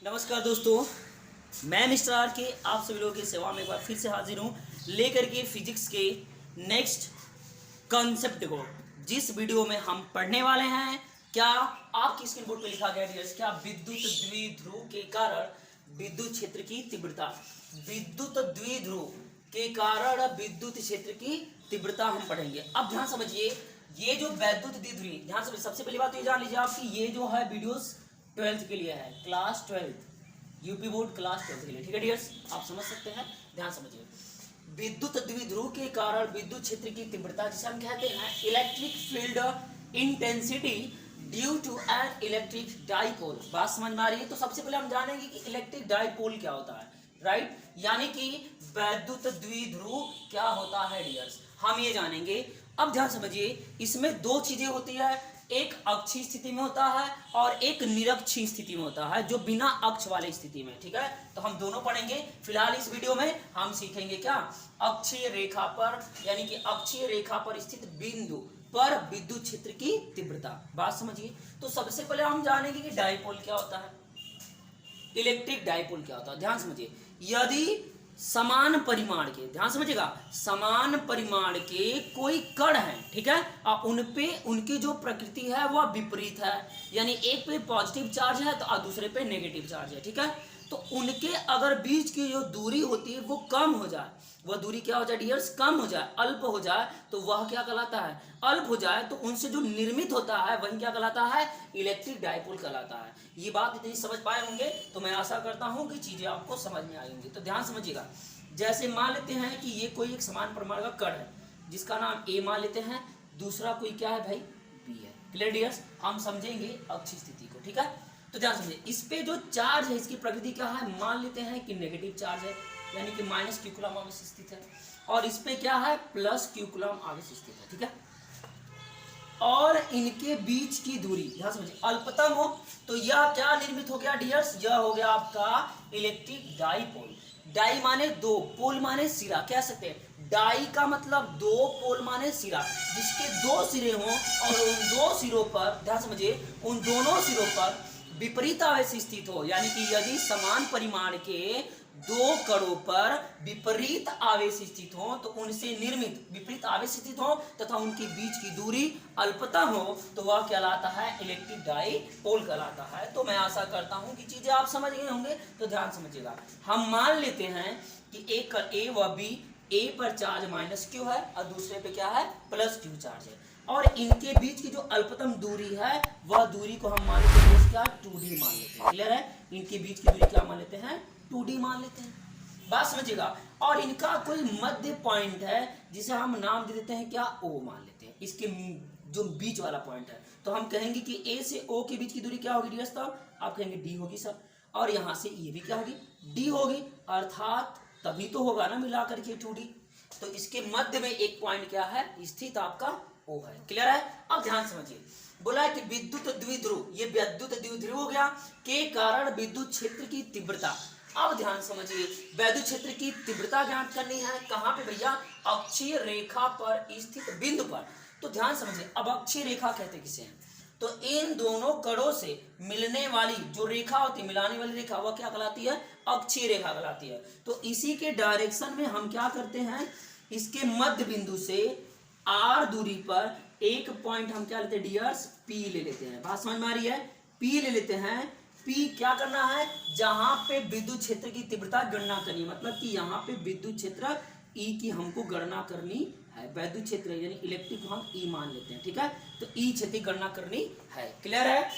नमस्कार दोस्तों, मैं मिस्टर आर के आप सभी लोगों की सेवा में एक बार फिर से हाजिर हूँ लेकर के फिजिक्स के नेक्स्ट कॉन्सेप्ट को। जिस वीडियो में हम पढ़ने वाले हैं, क्या आपकी स्क्रीन बोर्ड पे लिखा गया डियर्स, क्या विद्युत द्विध्रुव के कारण विद्युत क्षेत्र की तीव्रता, विद्युत द्विध्रुव के कारण विद्युत क्षेत्र की तीव्रता हम पढ़ेंगे। अब ध्यान समझिए, ये जो वैद्युत द्विध्रुवी, ध्यान समझिए, सबसे पहली बात तो ये जान लीजिए आपकी, ये जो है वीडियोस 12th के लिए है, क्लास 12 यूपी बोर्ड क्लास 12 के लिए, ठीक है डियर्स, आप समझ सकते हैं। ध्यान समझिए, विद्युत द्विध्रुव के कारण विद्युत क्षेत्र की तीव्रता, जिसे हम कहते हैं electric field intensity due to an electric dipole. बात समझ में आ रही है? तो सबसे पहले हम जानेंगे कि इलेक्ट्रिक डाइपोल क्या होता है, राइट, यानी कि वैद्युत द्विध्रुव क्या होता है डियर्स, हम ये जानेंगे। अब ध्यान समझिए, इसमें दो चीजें होती है, एक अक्षीय स्थिति में होता है और एक निरक्षीय स्थिति में होता है, जो बिना अक्ष वाली स्थिति में, ठीक है। तो हम दोनों पढ़ेंगे। फिलहाल इस वीडियो में हम सीखेंगे क्या, अक्षीय रेखा पर, यानी कि अक्षीय रेखा पर स्थित बिंदु पर विद्युत क्षेत्र की तीव्रता। बात समझिए, तो सबसे पहले हम जानेंगे कि डाइपोल क्या होता है, इलेक्ट्रिक डाइपोल क्या होता है। ध्यान समझिए, यदि समान परिमाण के, ध्यान समझिएगा, समान परिमाण के कोई कण है, ठीक है, और उनपे उनकी जो प्रकृति है वह विपरीत है, यानी एक पे पॉजिटिव चार्ज है तो दूसरे पे नेगेटिव चार्ज है, ठीक है। तो उनके अगर बीच की जो दूरी होती है वो कम हो जाए, वह दूरी क्या हो जाए डियर्स, कम हो जाए, अल्प हो जाए, तो वह क्या कहलाता है, अल्प हो जाए, तो उनसे जो निर्मित होता है वही क्या कहलाता है, इलेक्ट्रिक डाइपोल कहलाता है। ये बात इतनी समझ पाए होंगे, तो मैं आशा करता हूं कि चीजें आपको समझ में आई होंगी। तो ध्यान समझिएगा, जैसे मान लेते हैं कि ये कोई एक समान परिमाण का कण है, जिसका नाम ए मान लेते हैं, दूसरा कोई क्या है भाई, बी है। क्लियर डियर्स, हम समझेंगे अक्षीय स्थिति को, ठीक है। तो ध्यान समझिए, इस पे जो चार्ज है इसकी प्रकृति क्या है, मान लेते हैं कि नेगेटिव चार्ज है, यानी कि माइनस क्यू कूलम आवेश स्थित है, और इस पे क्या है, प्लस क्यू कूलम आवेश स्थित है, ठीक है। और इनके बीच की दूरी, ध्यान समझिए, अल्पतम हो, तो यह क्या निर्मित हो गया डियर्स, यह हो गया आपका इलेक्ट्रिक डाइपोल। डाई माने दो, पोल माने सिरा, कह सकते हैं डाई का मतलब दो, पोल माने सिरा, जिसके दो सिरे हों और उन दो सिरों पर, ध्यान समझिए, उन दोनों सिरों पर विपरीत आवेश स्थित हो, यानी कि यदि समान परिमाण के दो कणों पर विपरीत आवेश स्थित हो तो उनसे निर्मित विपरीत आवेश स्थित हो तथा उनके बीच की दूरी अल्पतम हो, तो वह कहलाता है इलेक्ट्रिक डाइपोल कहलाता है। तो मैं आशा करता हूं कि चीजें आप समझ गए होंगे। तो ध्यान समझिएगा, हम मान लेते हैं कि एक ए व बी, ए पर चार्ज माइनस क्यू है और दूसरे पे क्या है, प्लस क्यू चार्ज है, और इनके बीच की जो अल्पतम दूरी है वह दूरी को हम मान लेते हैं क्या, 2d मान लेते हैं। क्लियर है, इनके बीच की दूरी क्या मान लेते हैं, 2d मान लेते हैं। बात समझिएगा, और इनका कोई मध्य पॉइंट है जिसे हम नाम दे देते हैं क्या, O मान लेते हैं, इसके जो बीच वाला पॉइंट है। तो हम कहेंगे कि A से O के बीच की दूरी क्या होगी डियर्स, आप कहेंगे D होगी सर, और यहां से ये भी क्या होगी, D होगी, अर्थात तभी तो होगा ना मिला करके 2d। तो इसके मध्य में एक पॉइंट क्या है, स्थित आपका O है। क्लियर है। अब ध्यान समझिए, बोला है कि विद्युत द्विध्रुव, ये विद्युत द्विध्रुव हो गया, के कारण विद्युत क्षेत्र की तीव्रता। अब ध्यान समझिए, विद्युत क्षेत्र की तीव्रता ज्ञात करनी है, कहां पे भैया, अक्षीय रेखा पर स्थित बिंदु पर। तो ध्यान समझिए, अब अक्षीय रेखा कहते किसे हैं, तो इन दोनों कड़ों से मिलने वाली जो रेखा होती है, मिलाने वाली रेखा, वह क्या कहलाती है, अक्षीय रेखा कहलाती है। तो इसी के डायरेक्शन में हम क्या करते हैं, इसके मध्य बिंदु से आर दूरी पर एक पॉइंट हम क्या लेते हैं डियर्स, पी ले लेते हैं। बात समझ में आ रही है, पी ले लेते हैं। पी क्या करना है, जहां पे विद्युत क्षेत्र की तीव्रता गणना करनी है, मतलब कि यहाँ पे विद्युत क्षेत्र ई की हमको गणना करनी है, वैद्युत क्षेत्र यानी इलेक्ट्रिक को हम ई मान लेते हैं, ठीक है। तो ई क्षेत्र की गणना करनी है। क्लियर है,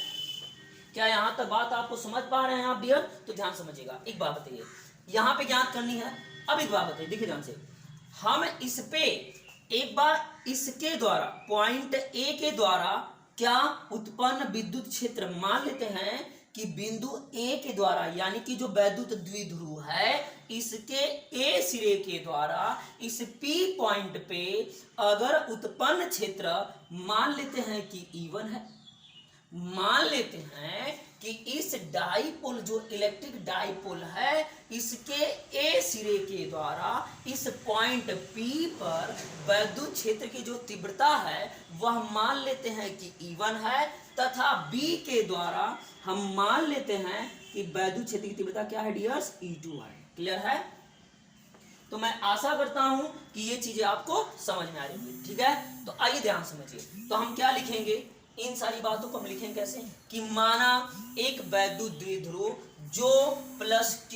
क्या यहाँ तक बात आपको समझ पा रहे हैं आप डियर? तो ध्यान समझिएगा, एक बात बताइए, यहाँ पे ज्ञात करनी है। अब एक बात बताइए, देखिए ध्यान से, हम इस पे एक बार इसके द्वारा, पॉइंट ए के द्वारा क्या उत्पन्न विद्युत क्षेत्र मान लेते हैं कि बिंदु ए के द्वारा, यानी कि जो वैद्युत द्विध्रुव है, इसके ए सिरे के द्वारा इस पी पॉइंट पे अगर उत्पन्न क्षेत्र मान लेते हैं कि E1 है, मान लेते हैं कि इस डाइपोल, जो इलेक्ट्रिक डाइपोल है, इसके ए सिरे के द्वारा इस पॉइंट पी पर वैद्युत क्षेत्र की जो तीव्रता है वह मान लेते हैं कि E1 है, तथा बी के द्वारा हम मान लेते हैं कि वैद्युत क्षेत्र की तीव्रता क्या है डियर्स, E2 है। क्लियर है? तो मैं आशा करता हूं कि ये चीजें आपको समझ में आ रही होंगी। ठीक है, तो आइए ध्यान समझिए। तो हम क्या लिखेंगे, इन सारी बातों को हम लिखेंगे कैसे कि माना एक वैद्युत द्विध्रुव जो +q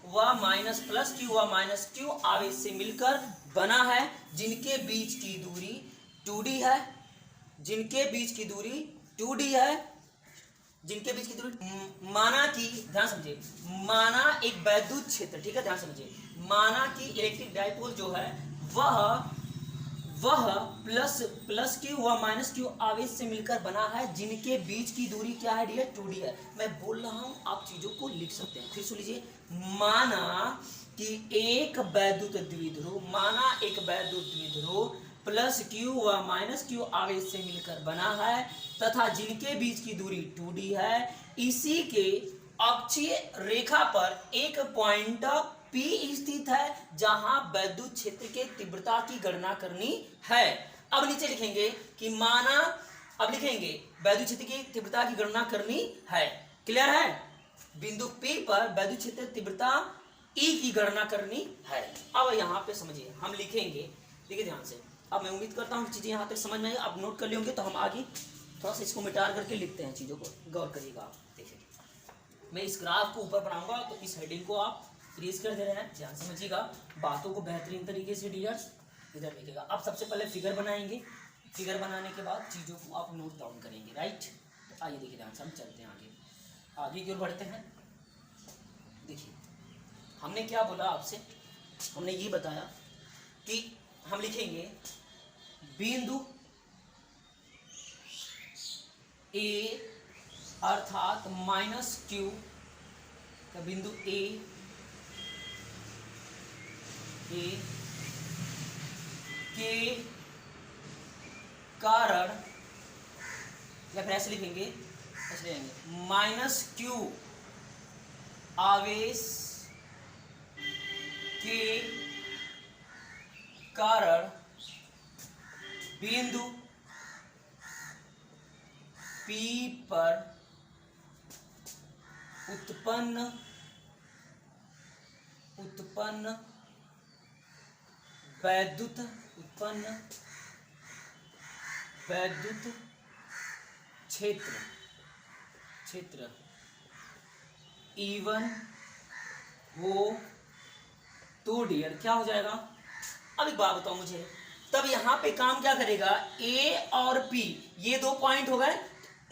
व -q आवेश से मिलकर बना है, जिनके बीच की दूरी 2d है, जिनके बीच की दूरी 2d है, जिनके बीच की दूरी, माना कि, ध्यान समझिए, माना एक वैद्युत क्षेत्र, ठीक है ध्यान समझिए, माना कि इलेक्ट्रिक डाइपोल जो है वह प्लस क्यू व -q आवेश से मिलकर बना है, जिनके बीच की दूरी क्या है डियर, 2d है। मैं बोल रहा हूं, आप चीजों को लिख सकते हैं। फिर सुन लीजिए, माना कि एक वैद्युत द्विध्रुव, माना एक वैद्युत द्विध्रुव +q व -q आवेश से मिलकर बना है तथा जिनके बीच की दूरी 2d है, इसी के अक्षीय रेखा पर एक पॉइंट P स्थित है जहां वैद्युत क्षेत्र के तीव्रता की गणना करनी है। अब नीचे लिखेंगे कि माना, अब लिखेंगे वैद्युत क्षेत्र की तीव्रता की गणना करनी है। क्लियर है? बिंदु P पर वैद्युत क्षेत्र तीव्रता E की गणना करनी है। अब यहां पे समझिए, हम लिखेंगे, देखिए ध्यान से। अब मैं उम्मीद करता हूं चीजें यहां तक समझ में आई। आप नोट कर लेंगे तो हम आगे थोड़ा सा इसको मिटा करके लिखते हैं चीजों को, गौर करिएगा आप। देखिए, मैं इस ग्राफ को ऊपर बनाऊंगा तो इस हेडिंग को आप ट्रेस कर दे रहे हैं, ध्यान समझिएगा बातों को बेहतरीन तरीके से डियर्स। इधर देखिएगा, आप सबसे पहले फिगर बनाएंगे, फिगर बनाने के बाद चीज़ों को आप नोट डाउन करेंगे, राइट। तो आइए देखिए ध्यान से, हम चलते हैं आगे की ओर बढ़ते हैं। देखिए, हमने क्या बोला आपसे, हमने ये बताया कि हम लिखेंगे बिंदु ए अर्थात -q का बिंदु ए के कारण, या फिर ऐसे लिखेंगे, ऐसे लिखेंगे -q आवेश के कारण बिंदु P पर उत्पन्न वैद्युत क्षेत्र E1 हो तो डियर क्या हो जाएगा। अब एक बात बताओ मुझे, तब यहां पे काम क्या करेगा, A और P ये 2 पॉइंट हो गए,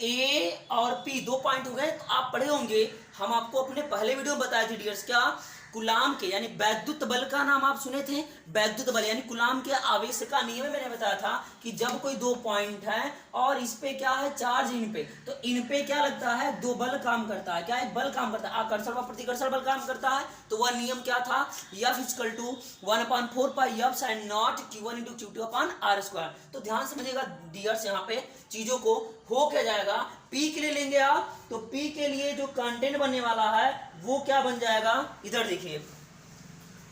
A और P 2 पॉइंट हो गए। तो आप पढ़े होंगे, हम आपको अपने पहले वीडियो में बताए थे डियर्स, क्या कुलाम के यानी वैद्युत बल का नाम आप सुने थे। वैद्युत बल यानी कुलाम के आवेश का नियम मैंने बताया था कि जब कोई 2 पॉइंट है और इस पे क्या है चार्ज, इन पे, तो इन पे क्या लगता है, 2 बल काम करता है। क्या एक बल काम करता है, आकर्षण व प्रतिकर्षण बल काम करता है। तो वह नियम क्या था, F = 1/4 pi F sin not Q1 × Q2/R²। तो ध्यान समझिएगा डियर्स, यहाँ पे चीजों को हो क्या जाएगा, P के लिए लेंगे आप, तो P के लिए जो कंटेंट बनने वाला है वो क्या बन जाएगा, इधर देखिए,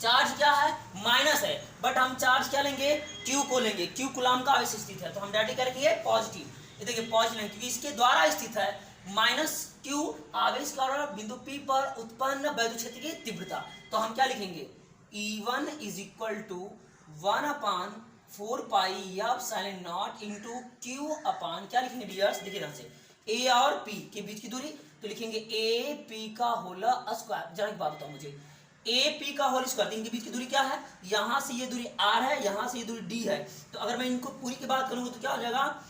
चार्ज क्या है, माइनस है, बट हम चार्ज क्या लेंगे, Q को लेंगे। Q कुलाम का आवेश स्थित है, तो हम डायरेक्ट करेंगे पॉजिटिव, ये देखिए पॉजिटिव लेंगे क्योंकि इसके द्वारा स्थित है। -q आवेश का बिंदु P पर उत्पन्न वैद्युत क्षेत्र की तीव्रता, तो हम क्या लिखेंगे, E1 = 1/4 pi F sin not into Q अपान, क्या लिखेंगे डियर्स, देखिए ध्यान से, A और P के बीच की दूरी, तो लिखेंगे AP का होल स्क्वायर। जरा एक बात बताओ मुझे, AP का होल स्क्वायर, इनके बीच की दूरी क्या है, यहां से ये दूरी R है, यहां से ये दूरी D है। तो अगर मैं इनको पूरी की बात करूंगा तो क्या हो जाएगा,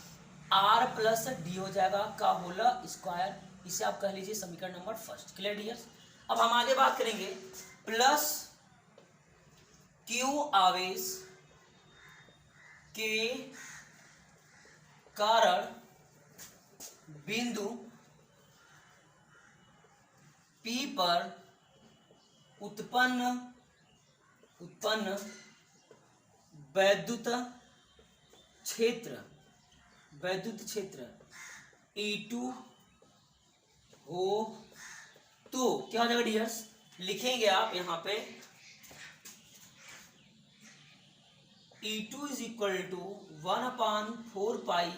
R + D हो जाएगा का होल स्क्वायर। इसे आप कह लीजिए समीकरण नंबर 1। Clear dears. अब हम आगे बात करेंगे, +q आवेश के कारण बिंदु P पर उत्पन्न वैद्युत क्षेत्र E2 हो तो क्या हो जाएगा डियर्स, लिखेंगे आप यहां पे E2 = 1/4 pi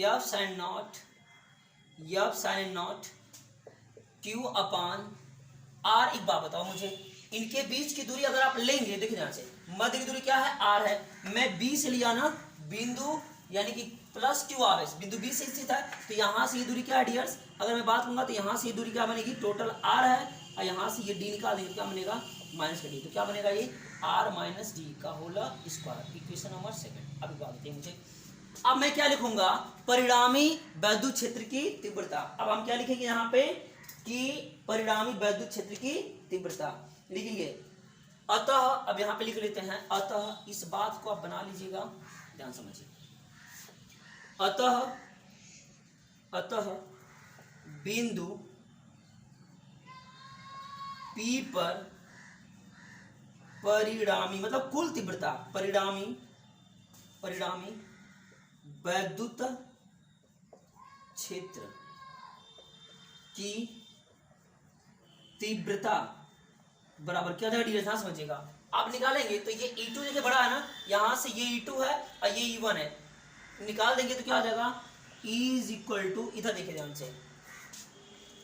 F sin naught Q upon R. एक बात बताओ मुझे, इनके बीच की दूरी अगर आप लेंगे, देखिए ध्यान से, मध्य की दूरी क्या है, आर है। मैं बी से लिया ना बिंदु, यानी कि प्लस क्यू आर एस, बिंदु बी से स्थित है, तो यहाँ से ये दूरी क्या है डियर्स, अगर मैं बात करूंगा तो यहाँ से ये दूरी क्या बनेगी, टोटल आर है, और यहाँ से ये डी निकाल देंगे, क्या बनेगा, माइनस का डी, तो क्या बनेगा ये आर माइनस डी का whole square. Equation number second. अभी बात होती है मुझे, अब मैं क्या लिखूंगा, परिणामी वैद्युत क्षेत्र की तीव्रता। अब हम क्या लिखेंगे यहाँ पे कि परिणामी वैद्युत क्षेत्र की तीव्रता लिखेंगे। अतः अब यहां पे लिख लेते हैं, अतः इस बात को आप बना लीजिएगा, ध्यान समझिए। अतः बिंदु P पर परिणामी, मतलब कुल तीव्रता, परिणामी वैद्युत क्षेत्र की तीव्रता बराबर क्या जाएगा डियर, ध्यान समझिएगा। आप निकालेंगे तो ये E2 जैसे बड़ा है ना, यहां से ये E2 है और ये E1 है, निकाल देंगे तो क्या आ जाएगा, E इज इक्वल टू, इधर देखिए ध्यान से,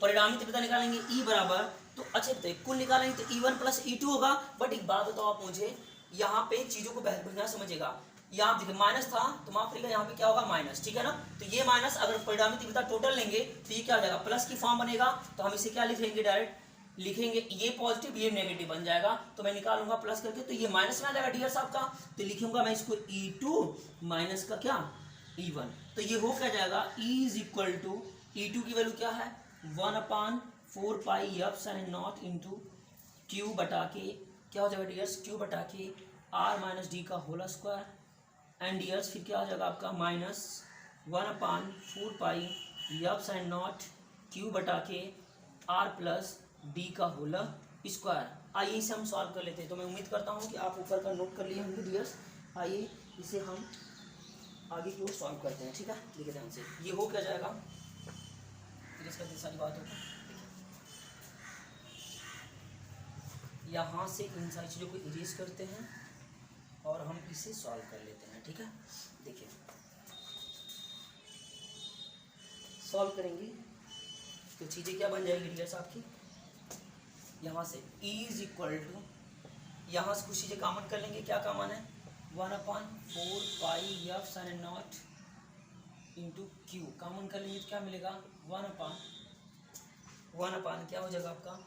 परिणामी तीव्रता निकालेंगे E बराबर, तो अच्छे बताइए कुल निकालेंगे तो E1 प्लस E2 होगा। बट एक बात बताओ आप मुझे, यहाँ पे चीजों को बढ़िया समझिएगा। यहाँ देखिए माइनस था तो माफ करिएगा, यहाँ पे क्या होगा, माइनस, ठीक है ना। तो ये माइनस अगर परिणामी तीव्रता टोटल लेंगे तो ये क्या हो जाएगा, प्लस की फॉर्म बनेगा, तो हम इसे क्या लिख लेंगे, डायरेक्ट लिखेंगे, ये पॉजिटिव ये नेगेटिव बन जाएगा, तो मैं निकालूंगा प्लस करके, तो ये माइनस में आ जाएगा डियर साहब का, तो लिखूंगा मैं इसको E2 माइनस का क्या, E1, तो ये हो क्या जाएगा, E is equal to, E2 की वैल्यू क्या है, 1/4 pi F sine naught into q बटा के, क्या हो जाएगा डियर्स, क्यू बटा के आर माइनस डी का होल स्क्वायर, एंड डियर्स फिर क्या हो जाएगा आपका, minus 1/4 pi F sine naught q बटा के आर प्लस डी का होल स्क्वायर। आइए इसे हम सॉल्व कर लेते हैं, तो मैं उम्मीद करता हूँ कि आप ऊपर का नोट कर लिए होंगे डियर्स। आइए इसे हम आगे की ओर सॉल्व करते हैं, ठीक है। देखिए ध्यान से, ये हो क्या जाएगा, फिर इसका सारी बात होगा, यहाँ से इन सारी चीज़ों को इरेज करते हैं और हम इसे सॉल्व कर लेते हैं, ठीक है। देखिए सॉल्व करेंगे तो चीज़ें क्या बन जाएगी डियर्स आपकी, यहाँ से E इज इक्वल टू, यहाँ से कुछ चीज़ें कॉमन कर लेंगे, क्या कॉमन है, 1/4 pi F sine naught into q common कर लेंगे तो क्या मिलेगा, 1/1 क्या हो जाएगा आपका,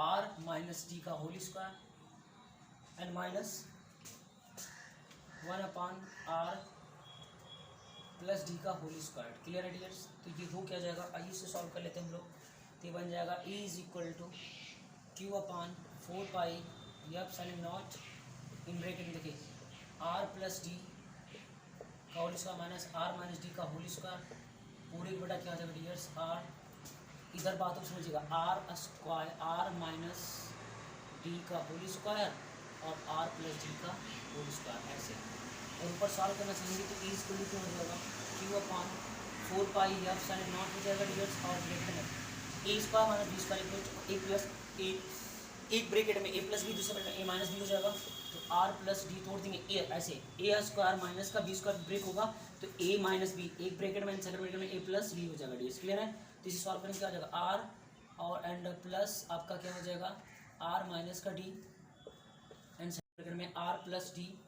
आर माइनस डी का whole square and minus 1/r plus D का होल स्क्वायर। क्लियर है डियर्स, तो ये हो क्या जाएगा, आइए इसे सॉल्व कर लेते हैं हम लोग, तो ये बन जाएगा E is equal to Q/4 pi F sine naught in bracket में देखिए आर प्लस डी का whole square minus R minus D का होल स्क्वायर, पूरे बटा क्या हो जाएगा डियर्स, आर, इधर बात को समझिएगा, R square R minus D का होल स्क्वायर और आर प्लस डी का होल स्क्वायर, ऐसे। और ऊपर सॉल्व करना चाहेंगे तो E इक्वल टू क्या हो जाएगा, Q/4 pi F sine not हो जाएगा डियर्स, और ब्रैकेट में a square minus b square equal a plus a, एक ब्रैकेट में ए प्लस बी, दूसरे ब्रैकेट में ए माइनस बी हो जाएगा, तो आर प्लस डी तोड़ देंगे ए, ऐसे ए स्क्वायर माइनस का बी स्क्वायर ब्रेक होगा, तो ए माइनस बी एक ब्रैकेट में, सेकंड ब्रैकेट में ए प्लस बी हो जाएगा डियर्स। क्लियर है, तो इसे सॉल्व करेंगे क्या हो जाएगा, आर और एंड प्लस आपका क्या हो जाएगा, आर माइनस का डी एंड सेकंड ब्रैकेट में आर प्लस डी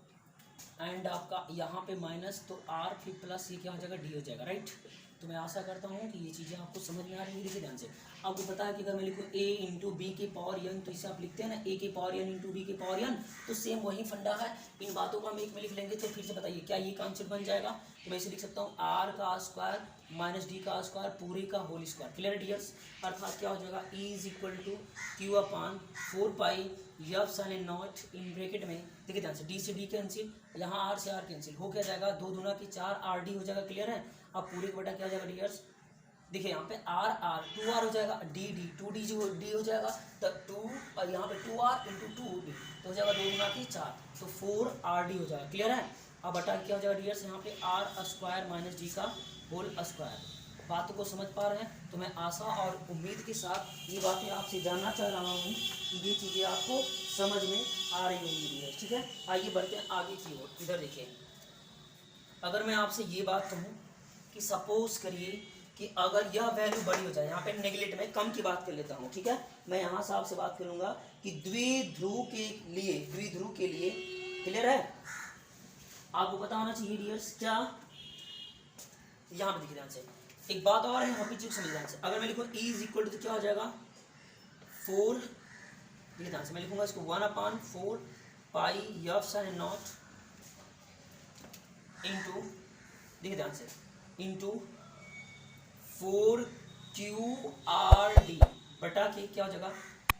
एंड आपका यहाँ पे माइनस, तो आर फिर प्लस ये क्या हो जाएगा, डी हो जाएगा, राइट। तो मैं आशा करता हूँ कि ये चीज़ें आपको समझ में आ रही है। देखिए ध्यान से, आपको पता है कि अगर मैं लिखूँ a इंटू बी के पावर n, तो इसे आप लिखते हैं ना a के पावर n इंटू बी के पावर n, तो सेम वही फंडा है। इन बातों को हम एक में लिख लेंगे, तो फिर से बताइए क्या ये कॉन्सेप्ट बन जाएगा, तो मैं इसे लिख सकता हूँ आर का स्क्वायर माइनस डी का स्क्वायर पूरे का होल स्क्वायर। क्लियर डियर्स, अर्थात क्या हो जाएगा, E is equal to Q/4 pi F sine naught in bracket में, देखिए ध्यान से, डी से डी कैंसिल, यहाँ आर से आर कैंसिल, हो क्या जाएगा, 2 दूना की 4 आर डी हो जाएगा। क्लियर है, अब पूरे का बटा क्या हो जाएगा डियर्स, देखिए यहाँ पे आर आर 2r हो जाएगा, डी डी 2d जो डी हो जाएगा, तो 2 और यहाँ पे 2r इंटू 2d तो हो जाएगा 2 गुना की 4, तो 4rd हो जाएगा। क्लियर है, अब बटा क्या हो जाएगा डियर्स, यहाँ पे आर स्क्वायर माइनस डी का होल स्क्वायर। बातों को समझ पा रहे हैं, तो मैं आशा और उम्मीद के साथ ये बातें आपसे जानना चाह रहा हूँ कि ये चीज़ें आपको समझ में आ रही होंगी डियर्स, ठीक है। आइए बढ़ते हैं आगे की ओर। इधर देखिए, अगर मैं आपसे ये बात कहूँ कि सपोज करिए कि अगर यह वैल्यू बड़ी हो जाए, यहाँ पे नेगलेक्ट में कम की बात कर लेता हूँ, ठीक है। मैं यहाँ से आपसे बात करूंगा कि द्विध्रुव के लिए क्लियर है, आपको पता होना चाहिए डियर्स। क्या यहाँ पे देखिए ध्यान से, एक बात और है यहाँ पे समझ ध्यान से। अगर मैं लिखूँ E इज इक्वल टू तो क्या हो जाएगा 4, देखिए ध्यान से मैं लिखूंगा इसको 1/4 pi F sine naught into, देखिए ध्यान से, इंटू 4QRD बटा के क्या हो जाएगा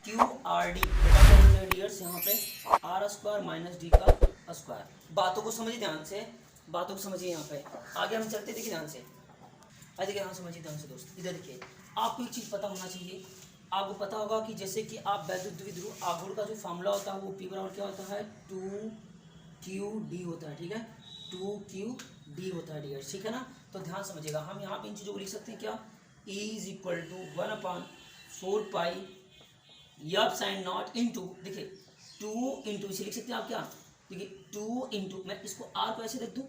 QRD बटा क्या हो जाएगा डियर्स, यहाँ पे R² माइनस D का स्क्वायर। बातों को समझिए ध्यान से, बातों को समझिए। यहाँ पे आगे हम चलते, देखिए ध्यान से, देखिए यहाँ समझिए ध्यान से दोस्त। इधर देखिए, आपको एक चीज़ पता होना चाहिए, आपको पता होगा कि जैसे कि आप वैद्युत द्विध्रुव आघूर्ण का जो फॉर्मूला होता है वो P बराबर क्या होता है 2QD होता है, ठीक है, 2QD होता है डियर, ठीक है ना। तो ध्यान समझिएगा, हम यहाँ पे इन चीज़ों को लिख सकते हैं क्या, E is equal to 1/4 pi F sine naught into, देखिए 2 इंटू, इसे लिख सकते हैं आप क्या, देखिए 2 इंटू, मैं इसको R को ऐसे लिख दूँ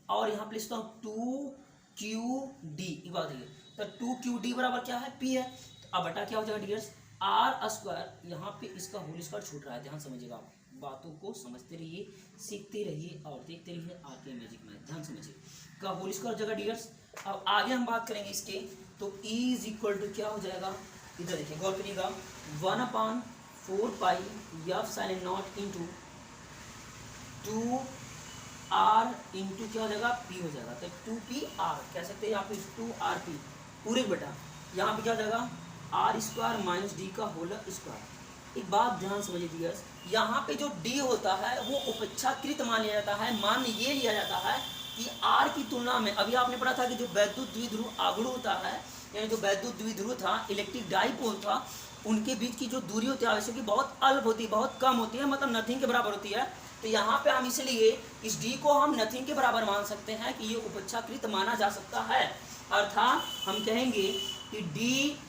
और यहाँ पे लिखता हूँ 2QD, ये बात है। तो 2QD बराबर क्या है P है, तो अब बटा क्या हो जाएगा डियर्स R², यहाँ पे इसका होल स्क्वायर छूट रहा है, ध्यान समझिएगा, बातों को समझते रहिए, सीखते रहिए और देखते रहिए आगे मैजिक में, ध्यान समझिए, का होल स्क्वायर जगह डियर्स। अब आगे हम बात करेंगे इसके, तो E इज इक्वल टू क्या हो जाएगा, इधर देखिए गौर करिएगा 1/4 pi F sine naught into 2R into क्या हो जाएगा P हो जाएगा, तो 2PR कह सकते हैं, यहाँ पे 2RP पूरे बेटा, यहाँ पे क्या हो जाएगा R² माइनस D का होल स्क्वायर। एक बात ध्यान समझिए डियर्स, यहाँ पे जो D होता है वो उपेक्षाकृत मान लिया जाता है, मान ये लिया जाता है कि R की तुलना में, अभी आपने पढ़ा था कि जो वैद्युत द्विध्रुव आघूर्ण होता है, यानी जो वैद्युत द्विध्रुव था, इलेक्ट्रिक डाइपोल था, उनके बीच की जो दूरी होती है आवश्यक की बहुत अल्प होती है, बहुत कम होती है, मतलब नथिंग के बराबर होती है। तो यहाँ पे हम इसलिए इस D को हम नथिंग के बराबर मान सकते हैं कि ये उपेक्षाकृत माना जा सकता है, अर्थात हम कहेंगे कि D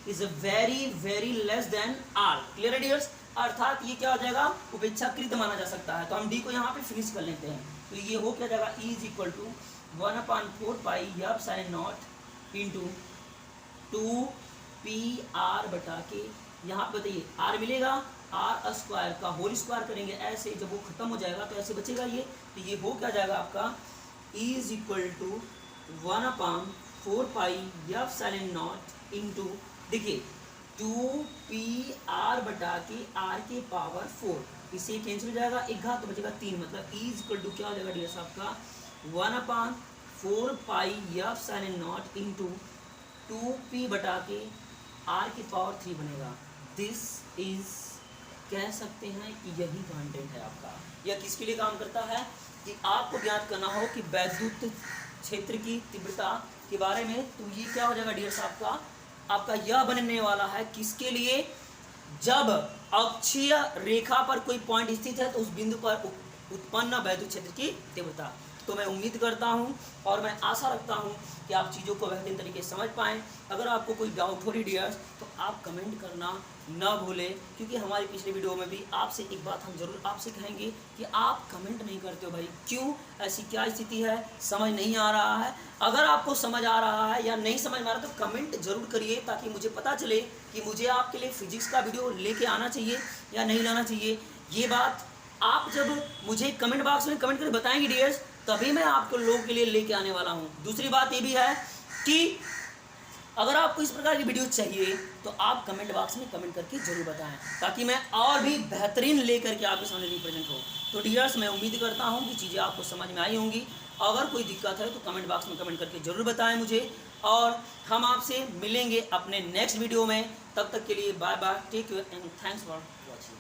is very very less than R, clear है डियर्स, अर्थात ये क्या हो जाएगा उपेक्षाकृत माना जा सकता है। तो हम D को यहाँ पे फिनिश कर लेते हैं, तो ये हो क्या जाएगा E is equal to 1/4 pi F sine naught into 2PR बटा के, यहाँ पे बताइए R मिलेगा, R² का होल स्क्वायर करेंगे ऐसे, जब वो खत्म हो जाएगा तो ऐसे बचेगा ये, तो ये हो क्या जाएगा आपका E is equal to 1/4 pi F sine naught into, देखिए 2PR बटा के R के पावर 4, इसे कैंसिल हो जाएगा, एक घात तो बचेगा 3, मतलब E इज इक्वल टू क्या हो जाएगा डियर आपका 1/4 pi F sine naught into 2P बटा के R की पावर 3 बनेगा। दिस इज, कह सकते हैं कि यही कंटेंट है आपका। यह किसके लिए काम करता है कि आपको ज्ञात करना हो कि वैद्युत क्षेत्र की तीव्रता के बारे में, तो ये क्या हो जाएगा डियर साहब आपका यह बनने वाला है किसके लिए, जब अक्षीय रेखा पर कोई पॉइंट स्थित है तो उस बिंदु पर उत्पन्न वैद्युत क्षेत्र की तीव्रता। तो मैं उम्मीद करता हूं और मैं आशा रखता हूं कि आप चीज़ों को बेहतरीन तरीके से समझ पाएँ। अगर आपको कोई डाउट हो रही डियर्स तो आप कमेंट करना ना भूलें, क्योंकि हमारी पिछले वीडियो में भी आपसे एक बात हम जरूर आपसे कहेंगे कि आप कमेंट नहीं करते हो भाई, क्यों, ऐसी क्या स्थिति है, समझ नहीं आ रहा है। अगर आपको समझ आ रहा है या नहीं समझ में आ रहा तो कमेंट जरूर करिए, ताकि मुझे पता चले कि मुझे आपके लिए फिजिक्स का वीडियो लेके आना चाहिए या नहीं लाना चाहिए। ये बात आप जब मुझे कमेंट बॉक्स में कमेंट करके बताएंगे डियर्स, तभी मैं आपको लोगों के लिए लेके आने वाला हूँ। दूसरी बात ये भी है कि अगर आपको इस प्रकार की वीडियो चाहिए तो आप कमेंट बॉक्स में कमेंट करके जरूर बताएं, ताकि मैं और भी बेहतरीन लेकर के आपके सामने रिप्रेजेंट हो। तो डियर्स मैं उम्मीद करता हूँ कि चीज़ें आपको समझ में आई होंगी। अगर कोई दिक्कत है तो कमेंट बॉक्स में कमेंट करके जरूर बताएं मुझे, और हम आपसे मिलेंगे अपने नेक्स्ट वीडियो में। तब तक के लिए bye bye, take care and thanks for watching.